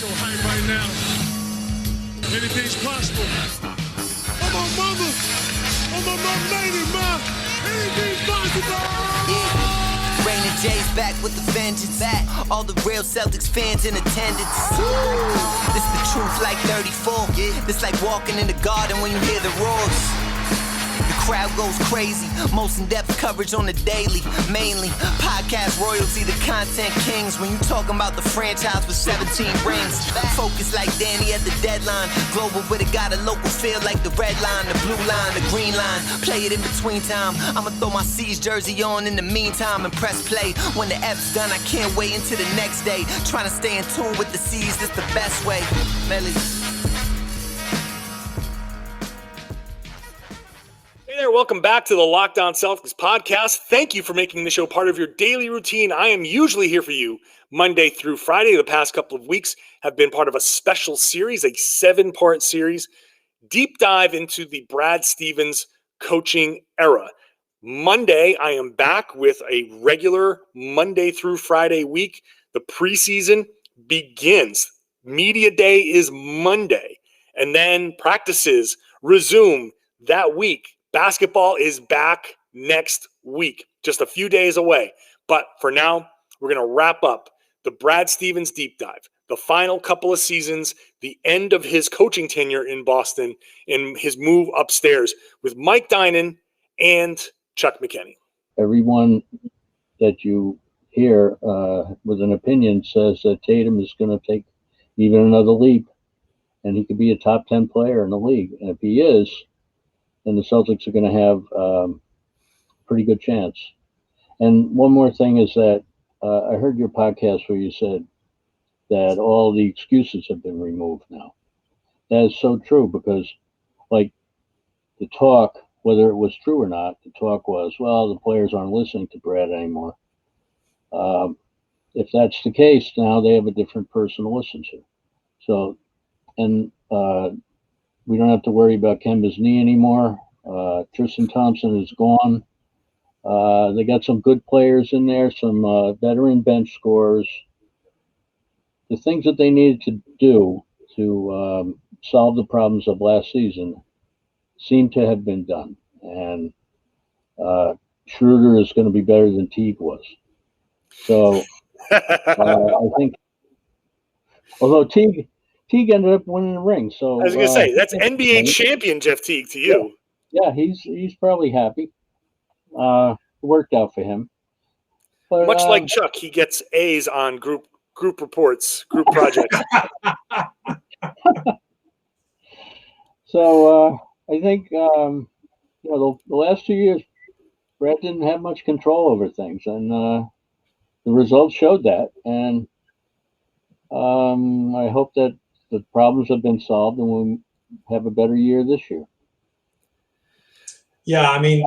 so hyped right now. Anything's possible. I'm on mama. I'm on my lady, ma. Anything's possible. Yeah. Raina J's back with the vengeance. Back. All the real Celtics fans in attendance. This the truth like 34. This like walking in the garden when you hear the roars. The crowd goes crazy. Most in-depth coverage on the daily. Mainly podcast royalty, the content kings. When you talking about the franchise with 17 rings. Focus like Danny at the deadline. Global but it got a local feel like the red line, the blue line, the green line. Play it in between time. I'ma throw my C's jersey on in the meantime and press play. When the F's done, I can't wait until the next day. Trying to stay in tune with the C's, that's the best way. Melly. Hey there, welcome back to the Locked On Celtics podcast. Thank you for making the show part of your daily routine. I am usually here for you Monday through Friday. The past couple of weeks have been part of a special series, a 7-part series, deep dive into the Brad Stevens coaching era. Monday, I am back with a regular Monday through Friday week. The preseason begins. Media day is Monday, and then practices resume that week. Basketball is back next week, just a few days away. But for now, we're going to wrap up the Brad Stevens deep dive, the final couple of seasons, the end of his coaching tenure in Boston, and his move upstairs with Mike Dynon and Chuck McKenney. Everyone that you hear with an opinion says that Tatum is going to take even another leap, and he could be a top 10 player in the league. And if he is, then the Celtics are going to have a pretty good chance. And one more thing is that I heard your podcast where you said that all the excuses have been removed now. That is so true because, like, the talk, whether it was true or not, the talk was, well, the players aren't listening to Brad anymore. If that's the case, now they have a different person to listen to. So, and we don't have to worry about Kemba's knee anymore. Tristan Thompson is gone. They got some good players in there, some veteran bench scorers. The things that they needed to do to solve the problems of last season seem to have been done. And Schroeder is going to be better than Teague was. So I think, although Teague ended up winning the ring. So I was going to say, that's NBA champion Jeff Teague to you. Yeah, he's probably happy. It worked out for him. But, much like Chuck, he gets A's on group reports, group projects. So I think the last 2 years, Brad didn't have much control over things, and the results showed that. And I hope that the problems have been solved and we'll have a better year this year. Yeah, I mean,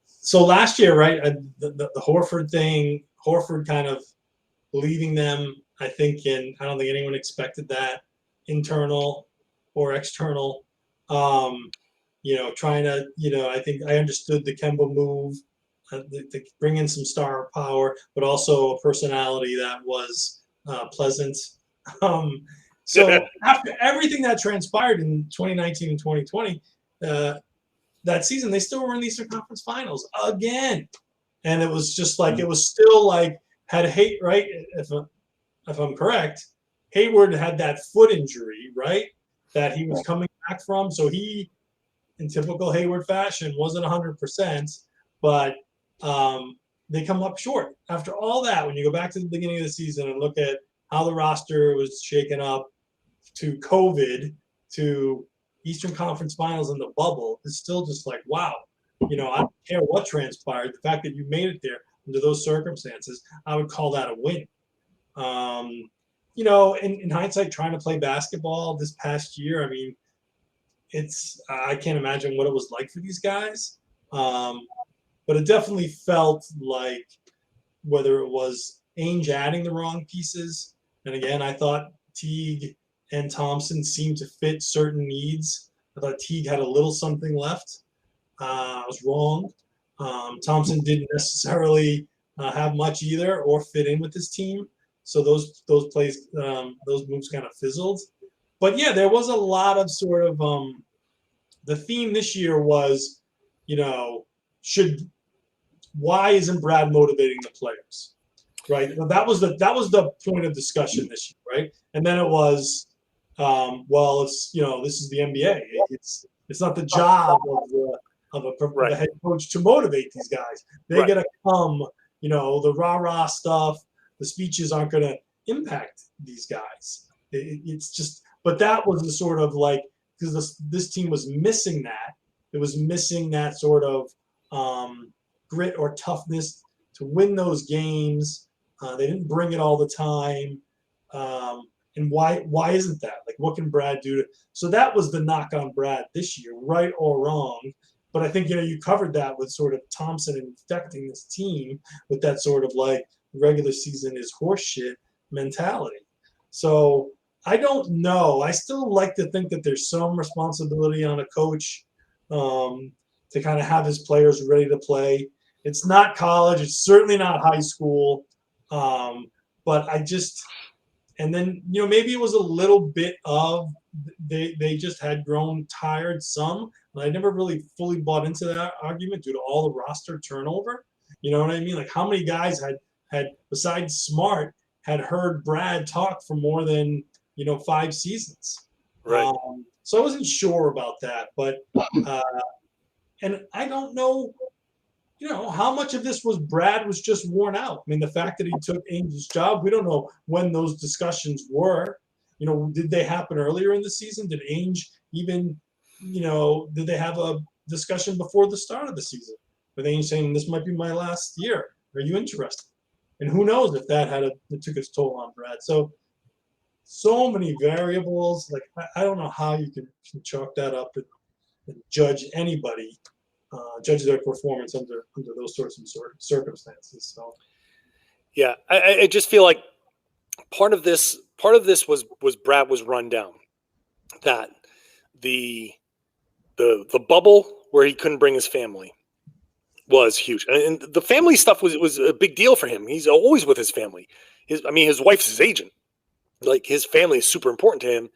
so last year, right, the Horford thing, Horford kind of leaving them, I think, and I don't think anyone expected that, internal or external. Trying to, I think I understood the Kemba move, to bring in some star power, but also a personality that was pleasant. So after everything that transpired in 2019 and 2020, that season, they still were in the Eastern Conference Finals again. And it was just like, it was still like, right? If I'm correct, Hayward had that foot injury, right? That he was coming back from. So he, in typical Hayward fashion, wasn't 100%, but they come up short. After all that, when you go back to the beginning of the season and look at how the roster was shaken up, to COVID, to Eastern Conference Finals in the bubble, it's still just like, wow. I don't care what transpired. The fact that you made it there under those circumstances, I would call that a win. In hindsight, trying to play basketball this past year, I mean, I can't imagine what it was like for these guys. But it definitely felt like whether it was Ainge adding the wrong pieces, and again, I thought Teague and Thompson seemed to fit certain needs. I thought Teague had a little something left. I was wrong. Thompson didn't necessarily have much either or fit in with his team. So those plays, those moves kind of fizzled. But yeah, there was a lot of sort of the theme this year was, why isn't Brad motivating the players, right? Well, that was the point of discussion this year, right? And then it was, well, it's this is the NBA. It's not the job of a head coach to motivate these guys. They're gonna come, the rah-rah stuff, the speeches aren't gonna impact these guys. It's just, but that was the sort of like, because this team was missing that. It was missing that sort of grit or toughness to win those games. They didn't bring it all the time. And why isn't that? Like, what can Brad do so that was the knock on Brad this year, right or wrong. But I think, you covered that with sort of Thompson infecting this team with that sort of like regular season is horseshit mentality. So I don't know. I still like to think that there's some responsibility on a coach to kind of have his players ready to play. It's not college. It's certainly not high school. But I just, and then, maybe it was a little bit of they just had grown tired some. And I never really fully bought into that argument due to all the roster turnover. You know what I mean? Like, how many guys had besides Smart had heard Brad talk for more than 5 seasons? Right. So I wasn't sure about that, but and I don't know, how much of this was Brad was just worn out. I mean, the fact that he took Ainge's job, we don't know when those discussions were. Did they happen earlier in the season? Did Ainge even, did they have a discussion before the start of the season with Ainge saying, this might be my last year? Are you interested? And who knows if that it took its toll on Brad. So many variables. Like, I don't know how you can chalk that up and judge anybody, judge their performance under those sorts of circumstances. So, yeah, I just feel like part of this was Brad was run down. That the bubble where he couldn't bring his family was huge, and the family stuff was a big deal for him. He's always with his family. His wife's his agent. Like, his family is super important to him.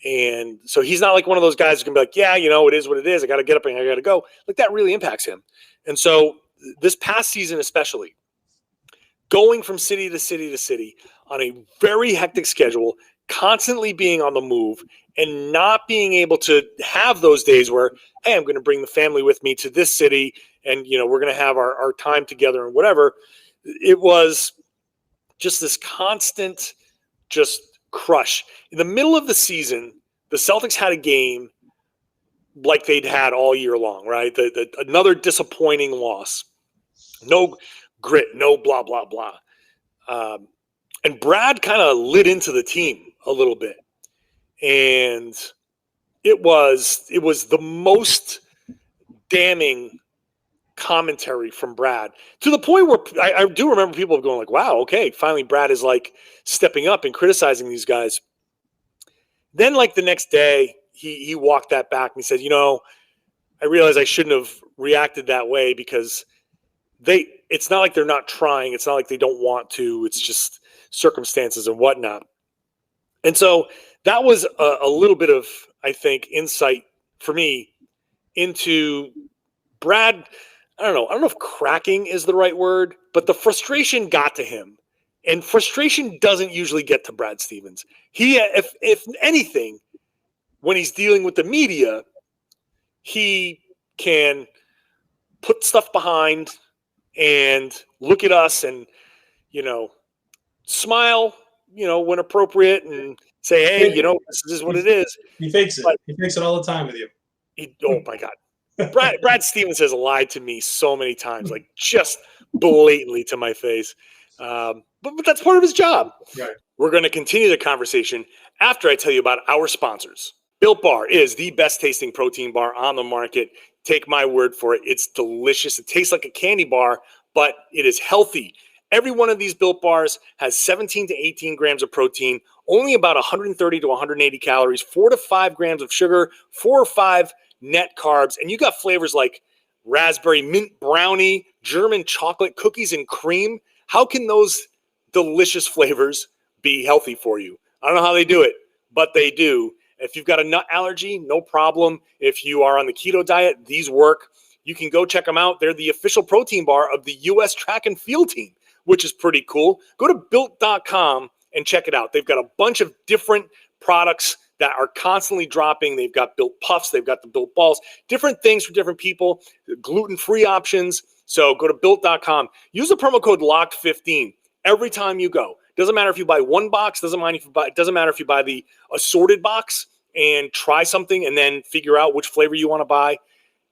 And so he's not like one of those guys who can be like, yeah, it is what it is. I got to get up and I got to go. Like, that really impacts him. And so this past season, especially, going from city to city to city on a very hectic schedule, constantly being on the move and not being able to have those days where, hey, I'm going to bring the family with me to this city and, we're going to have our time together and whatever. It was just this constant just crush. In the middle of the season, the Celtics had a game like they'd had all year long, right? Another disappointing loss. No grit, no blah, blah, blah. And Brad kind of lit into the team a little bit. And it was the most damning commentary from Brad, to the point where I do remember people going like, wow, okay, finally Brad is like stepping up and criticizing these guys. Then like the next day he walked that back and he said, I realized I shouldn't have reacted that way because it's not like they're not trying. It's not like they don't want to. It's just circumstances and whatnot. And so that was a little bit of, I think, insight for me into Brad. I don't know if cracking is the right word, but the frustration got to him. And frustration doesn't usually get to Brad Stevens. He, if anything, when he's dealing with the media, he can put stuff behind and look at us and, smile, when appropriate and say, hey, this is what it is. He fakes it. He fakes it all the time with you. Oh my God. Brad Stevens has lied to me so many times, like just blatantly to my face. But that's part of his job. Right. We're going to continue the conversation after I tell you about our sponsors. Built Bar is the best tasting protein bar on the market. Take my word for it. It's delicious. It tastes like a candy bar, but it is healthy. Every one of these Built Bars has 17 to 18 grams of protein, only about 130 to 180 calories, 4 to 5 grams of sugar, 4 or 5 net carbs, and you got flavors like raspberry mint brownie, German chocolate, cookies and cream. How can those delicious flavors be healthy for you. I don't know how they do it, but they do. If you've got a nut allergy, no problem. If you are on the keto diet, these work. You can go check them out. They're the official protein bar of the U.S. track and field team, which is pretty cool. Go to built.com and check it out. They've got a bunch of different products that are constantly dropping. They've got Built Puffs. They've got the Built Balls, different things for different people, gluten-free options. So go to built.com. Use the promo code LOCKED15 every time you go. Doesn't matter if you buy one box. Doesn't matter if you buy the assorted box and try something and then figure out which flavor you want to buy.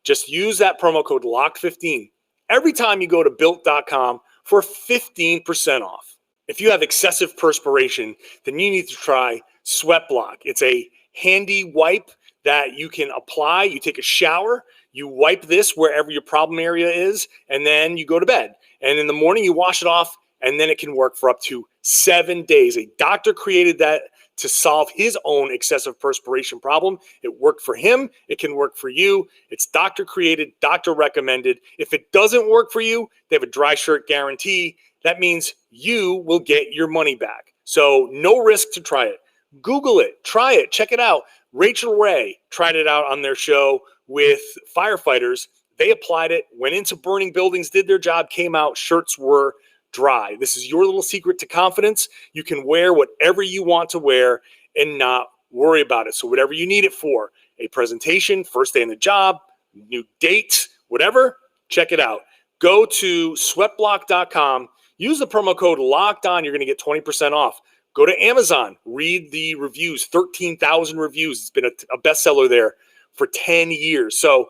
Just use that promo code LOCKED15 every time you go to built.com for 15% off. If you have excessive perspiration, then you need to try SweatBlock. It's a handy wipe that you can apply. You take a shower, you wipe this wherever your problem area is, and then you go to bed. And in the morning, you wash it off, and then it can work for up to 7 days. A doctor created that to solve his own excessive perspiration problem. It worked for him. It can work for you. It's doctor created, doctor recommended. If it doesn't work for you, they have a dry shirt guarantee. That means you will get your money back. So no risk to try it. Google it, try it, check it out. Rachel Ray tried it out on their show with firefighters. They applied it, went into burning buildings, did their job, came out, shirts were dry. This is your little secret to confidence. You can wear whatever you want to wear and not worry about it. So whatever you need it for, a presentation, first day on the job, new date, whatever, check it out. Go to sweatblock.com. Use the promo code LOCKEDON. You're going to get 20% off. Go to Amazon. Read the reviews. 13,000 reviews. It's been a bestseller there for 10 years. So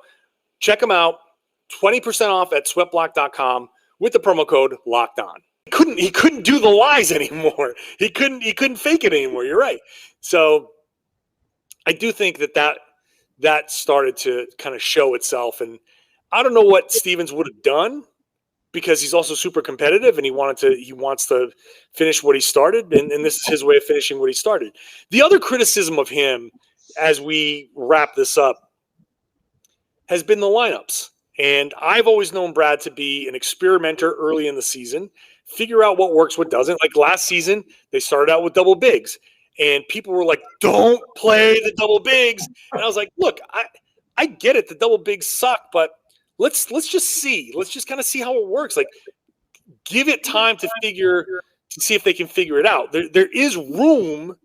check them out. 20% off at sweatblock.com with the promo code LOCKEDON. He couldn't do the lies anymore. He couldn't fake it anymore. You're right. So I do think that started to kind of show itself. And I don't know what Stevens would have done, because he's also super competitive and he wants to finish what he started. And this is his way of finishing what he started. The other criticism of him, as we wrap this up, has been the lineups. And I've always known Brad to be an experimenter early in the season, figure out what works, what doesn't. Like last season, they started out with double bigs and people were like, don't play the double bigs. And I was like, look, I get it. The double bigs suck, but let's just see. Let's just kind of see how it works. Like, give it time to see if they can figure it out. There is room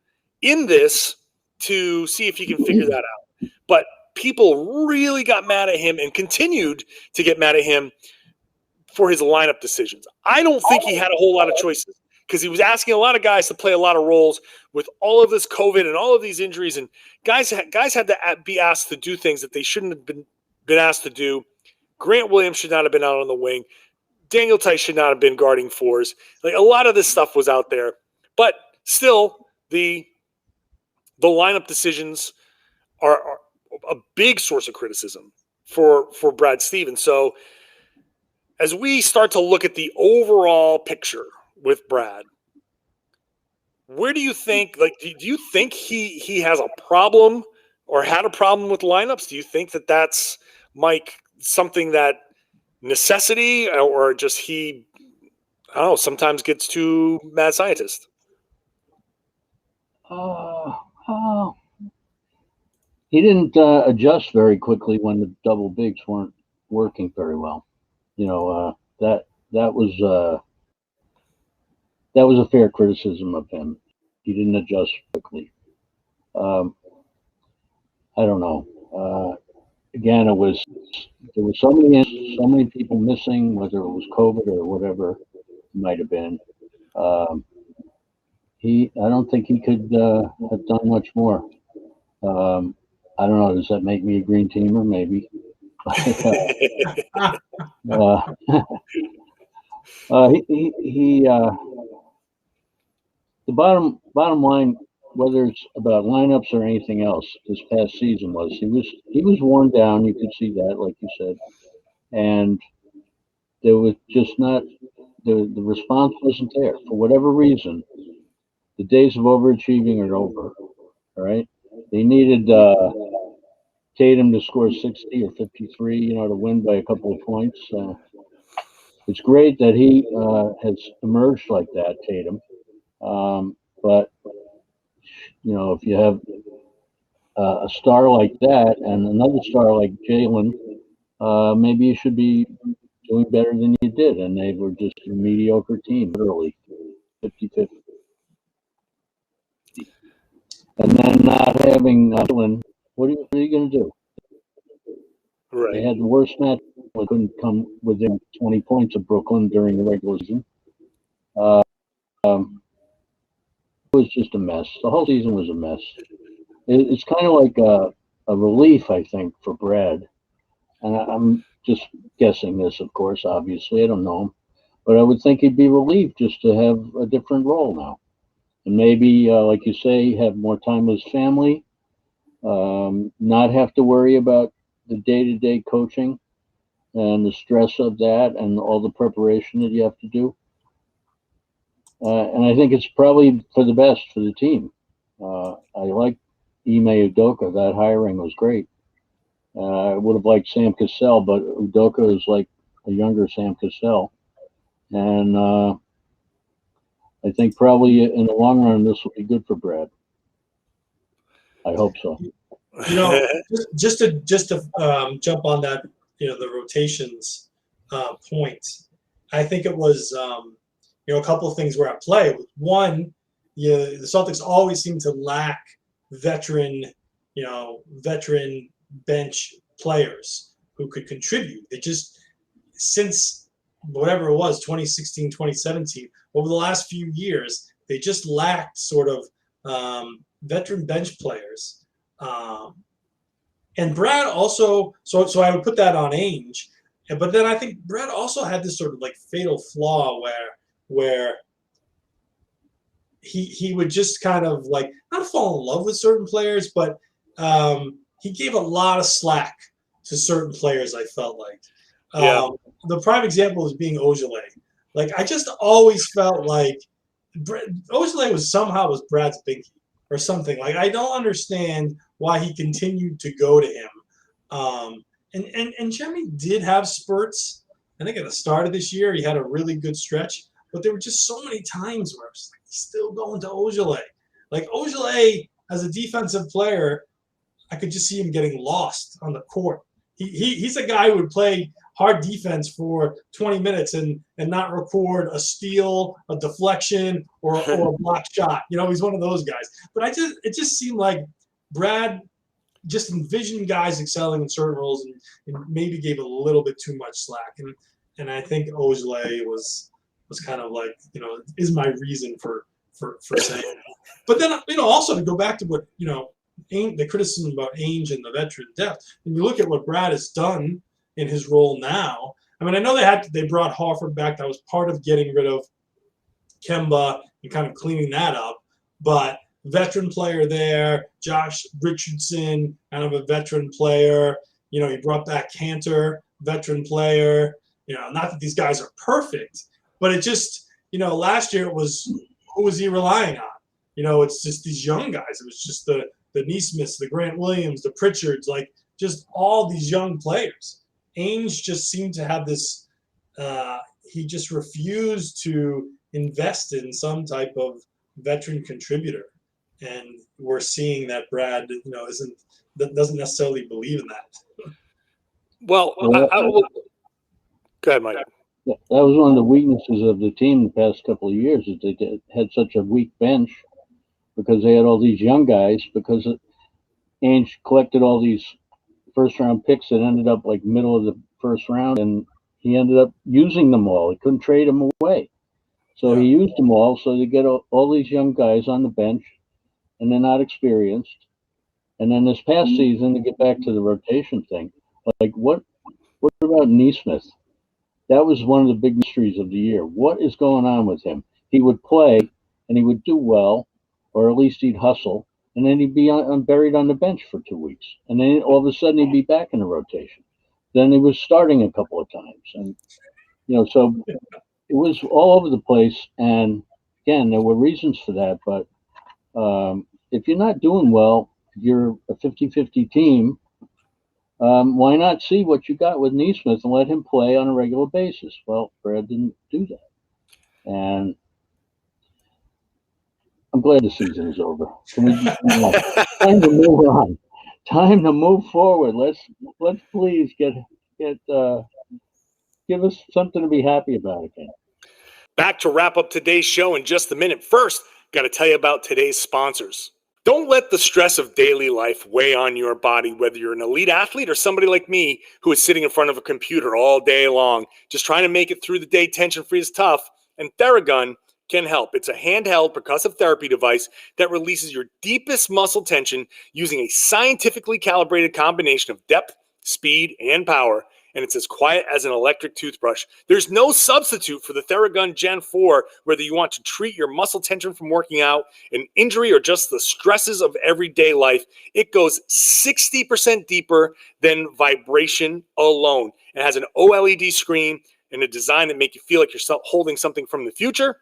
in this to see if you can figure that out. But people really got mad at him and continued to get mad at him for his lineup decisions. I don't think he had a whole lot of choices because he was asking a lot of guys to play a lot of roles with all of this COVID and all of these injuries. And guys had to be asked to do things that they shouldn't have been asked to do. Grant Williams should not have been out on the wing. Daniel Tice should not have been guarding fours. Like, a lot of this stuff was out there. But still, the lineup decisions are a big source of criticism for Brad Stevens. So as we start to look at the overall picture with Brad, where do you think, like, do you think he has a problem or had a problem with lineups? Do you think that that's, Mike, something that necessity, or just he, I don't know, sometimes gets too mad scientist? He didn't adjust very quickly when the double bigs weren't working very well. You know, that was a fair criticism of him. He didn't adjust quickly. I don't know. Again, there was so many people missing, whether it was COVID or whatever it might have been. I don't think he could have done much more. I don't know. Does that make me a green teamer? Maybe. The bottom line, whether it's about lineups or anything else, this past season was he was worn down. You could see that, like you said, and there was just not the response wasn't there for whatever reason. The days of overachieving are over. All right, they needed Tatum to score 60 or 53, to win by a couple of points. It's great that he has emerged like that, Tatum. But if you have a star like that and another star like Jalen, maybe you should be doing better than you did. And they were just a mediocre team, literally 50-50. And then not having Jalen, what are you going to do? Right. They had the worst match. They couldn't come within 20 points of Brooklyn during the regular season. It was just a mess. The whole season was a mess. It's kind of like a relief, I think, for Brad. And I'm just guessing this, of course, obviously. I don't know him. But I would think he'd be relieved just to have a different role now. And maybe, like you say, have more time with his family, not have to worry about the day-to-day coaching and the stress of that and all the preparation that you have to do. And I think it's probably for the best for the team. I like Ime Udoka. That hiring was great. I would have liked Sam Cassell, but Udoka is like a younger Sam Cassell. And I think probably in the long run, this will be good for Brad. I hope so. Just to jump on that, the rotations point. I think it was a couple of things were at play. One, the Celtics always seem to lack veteran bench players who could contribute. They just, since whatever it was, 2016, 2017, over the last few years, they just lacked sort of veteran bench players. And Brad also, so I would put that on Ainge. But then I think Brad also had this sort of like fatal flaw where he would just kind of like not fall in love with certain players, but he gave a lot of slack to certain players, I felt like. The prime example is being Ojale. Like, I just always felt like Ojale was Brad's binky or something. Like, I don't understand why he continued to go to him. And Jimmy did have spurts. I think at the start of this year, he had a really good stretch. But there were just so many times where I was like, he's still going to Ojale. Like, Ojale, as a defensive player, I could just see him getting lost on the court. He's a guy who would play hard defense for 20 minutes and not record a steal, a deflection, or a block shot. He's one of those guys. But it just seemed like Brad just envisioned guys excelling in certain roles and maybe gave a little bit too much slack. And I think Ojale was kind of like, is my reason for saying that. But then, also to go back to what, the criticism about Ainge and the veteran depth, and you look at what Brad has done in his role now. I mean, I know they brought Horford back. That was part of getting rid of Kemba and kind of cleaning that up. But veteran player there, Josh Richardson, kind of a veteran player. He brought back Cantor, veteran player. Not that these guys are perfect, but it just, last year it was, who was he relying on? It's just these young guys. It was just the Neesmiths, the Grant Williams, the Pritchards, like just all these young players. Ainge just seemed to have this, he just refused to invest in some type of veteran contributor. And we're seeing that Brad, doesn't necessarily believe in that. Well, go ahead, Mike. Yeah, that was one of the weaknesses of the team the past couple of years, is they had such a weak bench because they had all these young guys, because Ainge collected all these first-round picks that ended up like middle of the first round, and he ended up using them all. He couldn't trade them away. So he used them all, so they get all these young guys on the bench, and they're not experienced. And then this past season, to get back to the rotation thing, like what about Neesmith? That was one of the big mysteries of the year. What is going on with him? He would play, and he would do well, or at least he'd hustle, and then he'd be buried on the bench for 2 weeks. And then all of a sudden he'd be back in the rotation. Then he was starting a couple of times. And, so it was all over the place. And again, there were reasons for that. But if you're not doing well, if you're a 50-50 team, why not see what you got with Neesmith and let him play on a regular basis? Well, Brad didn't do that. And I'm glad the season is over. Can we time to move on? Time to move forward. Let's please give us something to be happy about again. Back to wrap up today's show in just a minute. First, got to tell you about today's sponsors. Don't let the stress of daily life weigh on your body, whether you're an elite athlete or somebody like me who is sitting in front of a computer all day long. Just trying to make it through the day tension-free is tough, and Theragun can help. It's a handheld percussive therapy device that releases your deepest muscle tension using a scientifically calibrated combination of depth, speed, and power. And it's as quiet as an electric toothbrush. There's no substitute for the Theragun Gen 4, whether you want to treat your muscle tension from working out, an injury, or just the stresses of everyday life. It goes 60% deeper than vibration alone. It has an OLED screen and a design that make you feel like you're holding something from the future.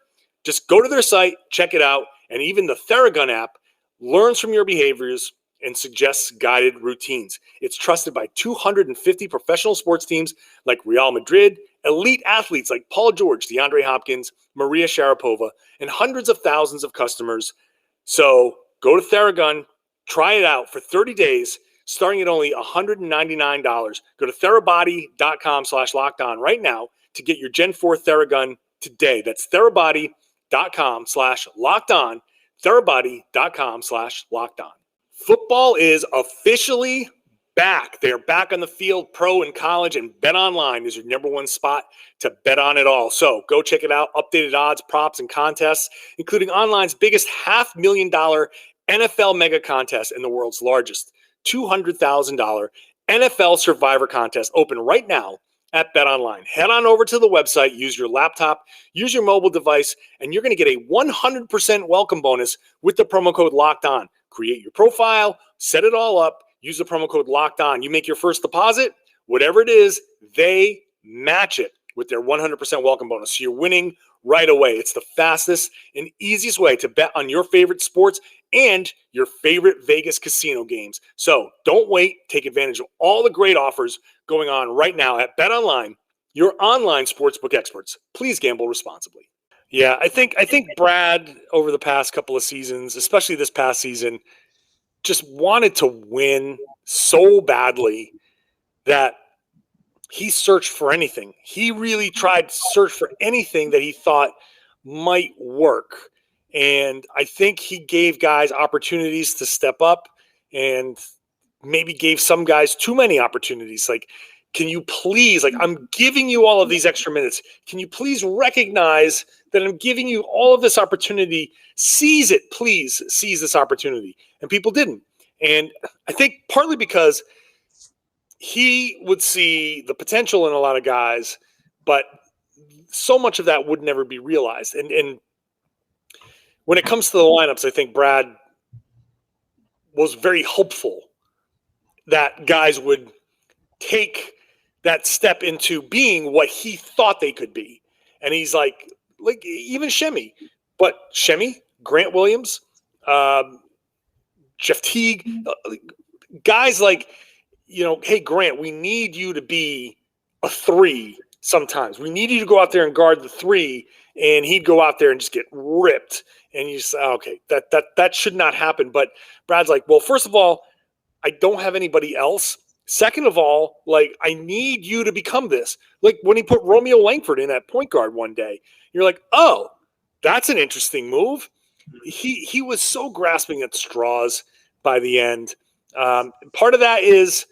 Just go to their site, check it out, and even the Theragun app learns from your behaviors and suggests guided routines. It's trusted by 250 professional sports teams like Real Madrid, elite athletes like Paul George, DeAndre Hopkins, Maria Sharapova, and hundreds of thousands of customers. So go to Theragun, try it out for 30 days, starting at only $199. Go to therabody.com/lockedon right now to get your Gen 4 Theragun today. That's therabody.com/lockedon, therabody.com/lockedon. Football is officially back. They are back on the field, pro and college, and BetOnline is your number one spot to bet on it all. So go check it out. Updated odds, props, and contests, including online's biggest $500,000 NFL mega contest and the world's largest $200,000 NFL Survivor contest open right now at BetOnline. Head on over to the website, use your laptop, use your mobile device, and you're going to get a 100% welcome bonus with the promo code LOCKEDON. Create your profile, set it all up, use the promo code LOCKEDON. You make your first deposit, whatever it is, they match it with their 100% welcome bonus. So you're winning right away. It's the fastest and easiest way to bet on your favorite sports and your favorite Vegas casino games. So don't wait. Take advantage of all the great offers going on right now at BetOnline, your online sportsbook experts. Please gamble responsibly. Yeah, I think Brad over the past couple of seasons, especially this past season, just wanted to win so badly that he searched for anything. He really tried to search for anything that he thought might work. And I think he gave guys opportunities to step up and maybe gave some guys too many opportunities. Like, can you please, I'm giving you all of these extra minutes. Can you please recognize that I'm giving you all of this opportunity? Seize it, please. Seize this opportunity. And people didn't. And I think partly because he would see the potential in a lot of guys, but so much of that would never be realized. And when it comes to the lineups, I think Brad was very hopeful that guys would take that step into being what he thought they could be. And he's like even Shemmy, Grant Williams, Jeff Teague, guys like, hey, Grant, we need you to be a 3 sometimes. We need you to go out there and guard the 3, and he'd go out there and just get ripped. And you say, okay, that should not happen. But Brad's like, well, first of all, I don't have anybody else. Second of all, I need you to become this. Like when he put Romeo Langford in at point guard one day, you're like, oh, that's an interesting move. He was so grasping at straws by the end. Part of that is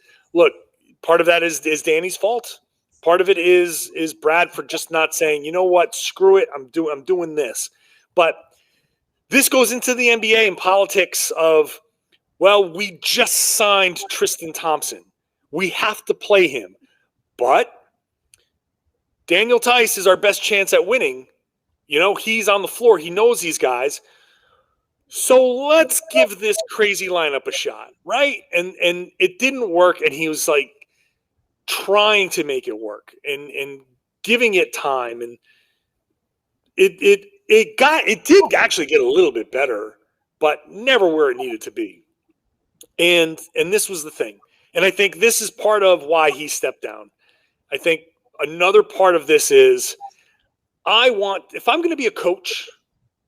Danny's fault. Part of it is Brad for just not saying, you know what, screw it, I'm doing this. But this goes into the NBA and politics of, well, we just signed Tristan Thompson. We have to play him. But Daniel Tice is our best chance at winning. He's on the floor. He knows these guys. So let's give this crazy lineup a shot, right? And it didn't work, and he was trying to make it work and giving it time, and it did actually get a little bit better, but never where it needed to be. And this was the thing. And I think this is part of why he stepped down. I think another part of this is if I'm going to be a coach,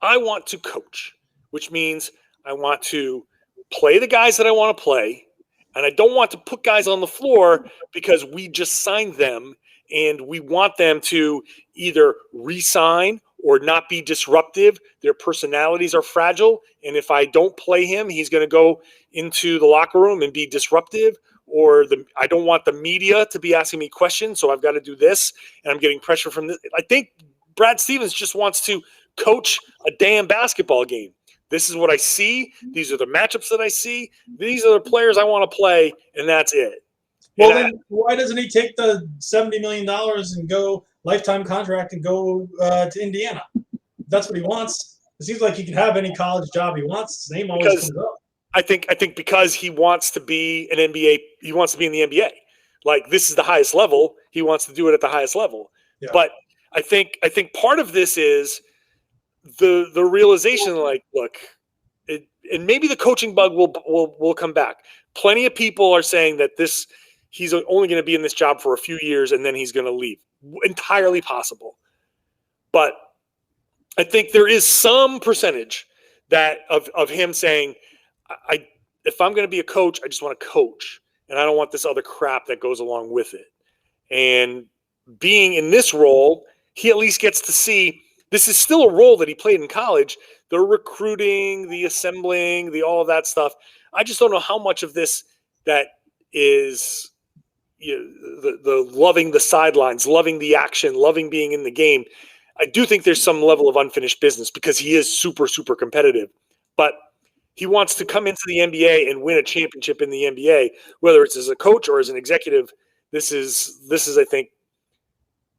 I want to coach which means I want to play the guys that I want to play, and I don't want to put guys on the floor because we just signed them and we want them to either re-sign or not be disruptive. Their personalities are fragile, and if I don't play him, he's going to go into the locker room and be disruptive. Or I don't want the media to be asking me questions, so I've got to do this, and I'm getting pressure from this. I think Brad Stevens just wants to coach a damn basketball game. This is what I see. These are the matchups that I see. These are the players I want to play, and that's it. Well, then why doesn't he take the $70 million and go lifetime contract and go to Indiana? That's what he wants. It seems like he can have any college job he wants. His name always comes up. I think because he wants to be an NBA, he wants to be in the NBA. Like, this is the highest level. He wants to do it at the highest level. Yeah. But I think part of this is the realization, like, look, and maybe the coaching bug will come back. Plenty of people are saying that he's only going to be in this job for a few years and then he's going to leave. Entirely possible. But I think there is some percentage that of him saying, if I'm going to be a coach, I just want to coach, and I don't want this other crap that goes along with it. And being in this role, he at least gets to see this is still a role that he played in college. The recruiting, the assembling, all of that stuff. I just don't know how much of this that is the loving the sidelines, loving the action, loving being in the game. I do think there's some level of unfinished business because he is super, super competitive. But he wants to come into the NBA and win a championship in the NBA, whether it's as a coach or as an executive. This is, I think,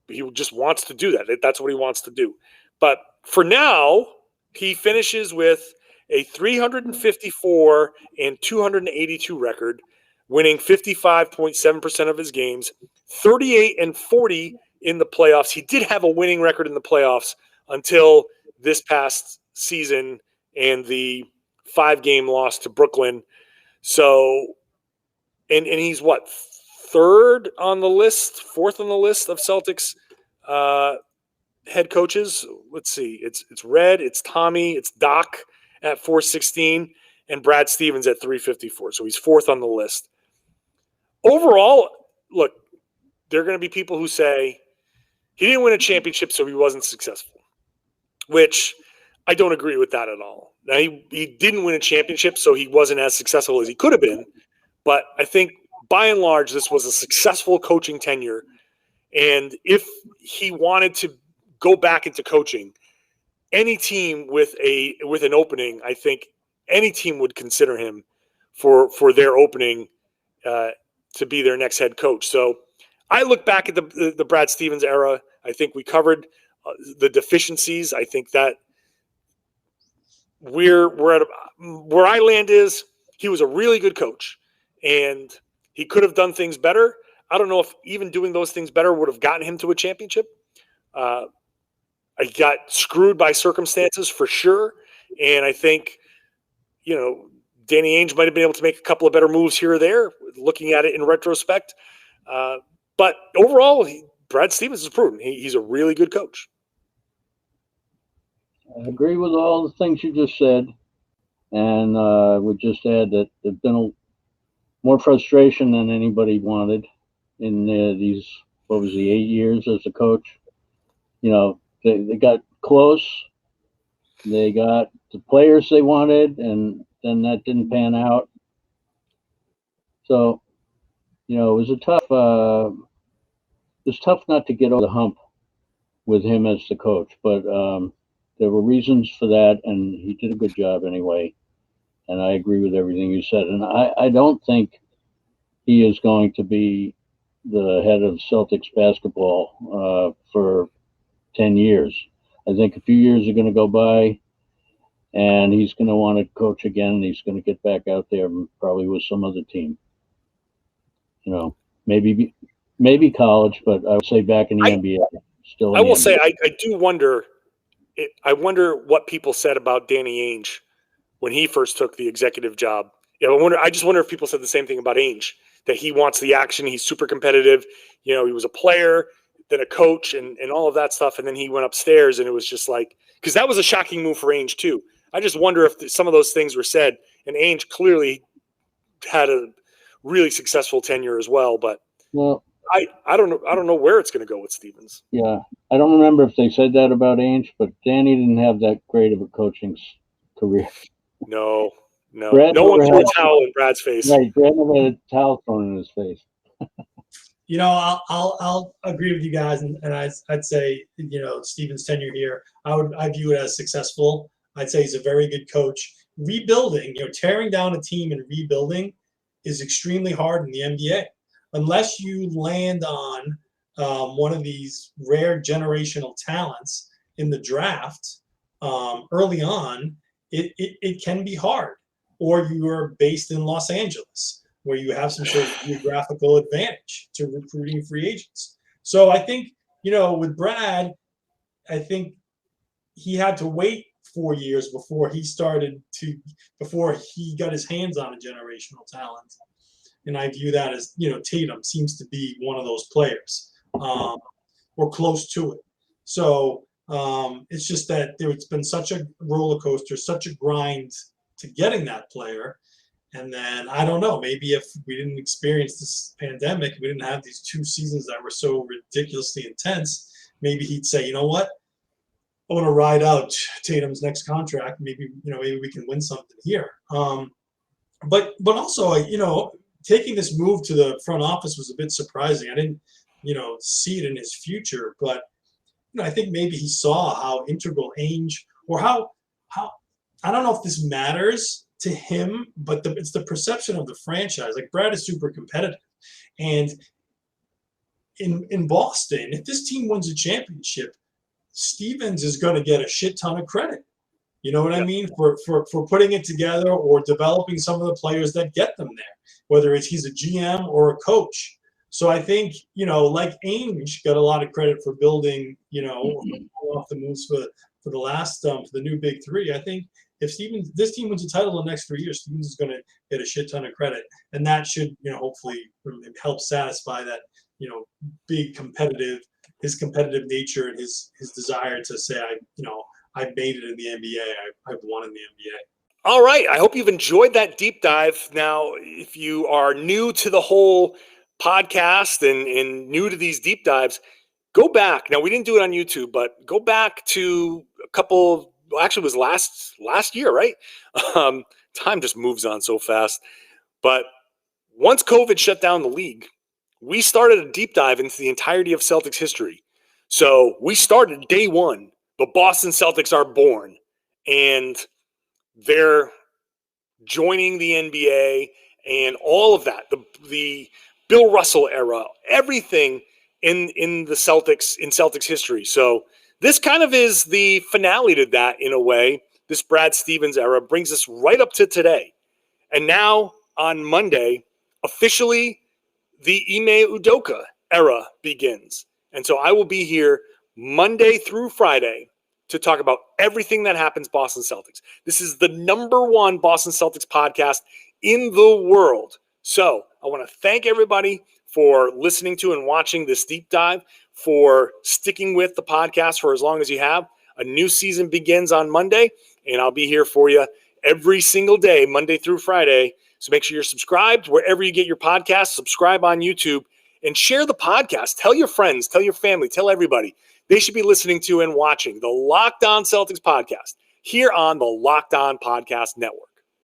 he just wants to do that. That's what he wants to do. But for now, he finishes with a 354 and 282 record, winning 55.7% of his games, 38 and 40 in the playoffs. He did have a winning record in the playoffs until this past season and the 5-game loss to Brooklyn. So, and he's what, fourth on the list of Celtics head coaches. Let's see. It's Red, it's Tommy, it's Doc at 416, and Brad Stevens at 354. So he's fourth on the list. Overall, look, there are going to be people who say he didn't win a championship, so he wasn't successful, which I don't agree with that at all. Now, he didn't win a championship, so he wasn't as successful as he could have been. But I think, by and large, this was a successful coaching tenure. And if he wanted to go back into coaching, any team with an opening, I think any team would consider him for their opening to be their next head coach. So I look back at the Brad Stevens era. I think we covered the deficiencies. I think that we're at where I land is he was a really good coach and he could have done things better. I don't know if even doing those things better would have gotten him to a championship. I got screwed by circumstances for sure. And I think, Danny Ainge might have been able to make a couple of better moves here or there, looking at it in retrospect. But overall, Brad Stevens has proven he's a really good coach. I agree with all the things you just said. And would just add that there's been more frustration than anybody wanted in these, 8 years as a coach. They got close. They got the players they wanted, and then that didn't pan out. So, it was tough not to get over the hump with him as the coach. But there were reasons for that, and he did a good job anyway. And I agree with everything you said. And I don't think he is going to be the head of Celtics basketball for 10 years. I think a few years are going to go by, and he's going to want to coach again, and he's going to get back out there probably with some other team. Maybe college, but I would say back in the NBA. Still, I will say I do wonder. I wonder what people said about Danny Ainge when he first took the executive job. I just wonder if people said the same thing about Ainge, that he wants the action. He's super competitive. He was a player, then a coach, and all of that stuff. And then he went upstairs, and it was just like, because that was a shocking move for Ainge too. I just wonder if some of those things were said. And Ainge clearly had a really successful tenure as well. But Well, I don't know. I don't know where it's going to go with Stevens. yeah, I don't remember if they said that about Ainge, but Danny didn't have that great of a coaching career. No. Brad No one never threw a had- towel in Brad's face. Right, Brad never had a towel thrown in his face. You know, I'll agree with you guys, and I'd say, you know, Stevens' tenure here, I view it as successful. I'd say he's a very good coach. Rebuilding, you know, tearing down a team and rebuilding is extremely hard in the NBA. Unless you land on one of these rare generational talents in the draft early on, it can be hard. Or you are based in Los Angeles, where you have some sort of geographical advantage to recruiting free agents. So I think, you know, with Brad, I think he had to wait 4 years before he got his hands on a generational talent. And I view that as, you know, Tatum seems to be one of those players, or close to it. So it's just that it's been such a roller coaster, such a grind to getting that player. And then I don't know, maybe if we didn't experience this pandemic, we didn't have these 2 seasons that were so ridiculously intense, maybe he'd say, you know what, I want to ride out Tatum's next contract. Maybe we can win something here. But also, you know, taking this move to the front office was a bit surprising. I didn't, you know, see it in his future, but you know, I think maybe he saw how integral Ainge, or how I don't know if this matters to him, but it's the perception of the franchise. Like, Brad is super competitive, and in Boston, if this team wins a championship, Stevens is going to get a shit ton of credit. You know what I mean? For putting it together or developing some of the players that get them there, whether it's he's a GM or a coach. So I think, you know, like Ainge got a lot of credit for building, you know, off the moves for the last for the new big three. I think if this team wins a title in the next 3 years, Stevens is going to get a shit ton of credit, and that should, you know, hopefully help satisfy that, you know, his competitive nature and his desire to say, I've made it in the NBA. I've won in the NBA. All right. I hope you've enjoyed that deep dive. Now, if you are new to the whole podcast and new to these deep dives, go back. Now, we didn't do it on YouTube, but go back to a couple. Well, actually, it was last year, right? Time just moves on so fast. But once COVID shut down the league, we started a deep dive into the entirety of Celtics history. So we started day one. The Boston Celtics are born, and they're joining the NBA and all of that. The Bill Russell era, everything in the Celtics history. So this kind of is the finale to that in a way. This Brad Stevens era brings us right up to today. And now on Monday, officially the Ime Udoka era begins. And so I will be here Monday through Friday to talk about everything that happens Boston Celtics. This is the #1 Boston Celtics podcast in the world. So I want to thank everybody for listening to and watching this deep dive, for sticking with the podcast for as long as you have. A new season begins on Monday, and I'll be here for you every single day, Monday through Friday. So make sure you're subscribed wherever you get your podcasts. Subscribe on YouTube and share the podcast. Tell your friends, tell your family, tell everybody. They should be listening to and watching the Locked On Celtics podcast here on the Locked On Podcast Network.